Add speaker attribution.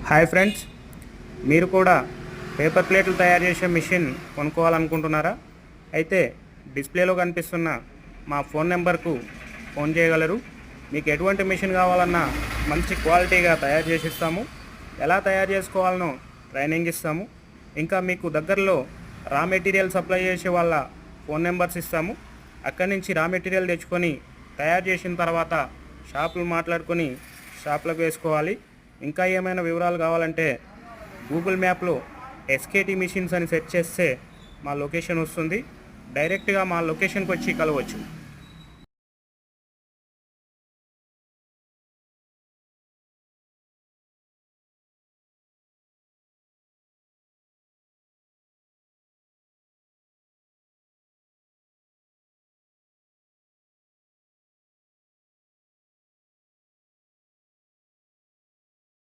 Speaker 1: Hi friends, మీరు కూడా paper ప్లేట్లు తయారు చేసే మిషన్ కొనుక్కోవాలనుకుంటున్నారా? అయితే డిస్ప్లేలో కనిపిస్తున్న మా ఫోన్ నెంబర్కు ఫోన్ చేయగలరు. మీకు ఎటువంటి మిషన్ కావాలన్నా మంచి క్వాలిటీగా తయారు చేసి ఇస్తాము. ఎలా తయారు చేసుకోవాలనో ట్రైనింగ్ ఇస్తాము. ఇంకా మీకు దగ్గరలో రా మెటీరియల్ సప్లై చేసే వాళ్ళ ఫోన్ నెంబర్స్ ఇస్తాము. అక్కడి నుంచి రా మెటీరియల్ తెచ్చుకొని తయారు చేసిన తర్వాత షాపులు మాట్లాడుకొని షాప్లకు వేసుకోవాలి. ఇంకా ఏమైనా వివరాలు కావాలంటే గూగుల్ మ్యాప్లో ఎస్కేటీ మిషన్స్ అని సెర్చ్ చేస్తే మా లొకేషన్ వస్తుంది. డైరెక్ట్గా మా లొకేషన్కి వచ్చి కలవచ్చు.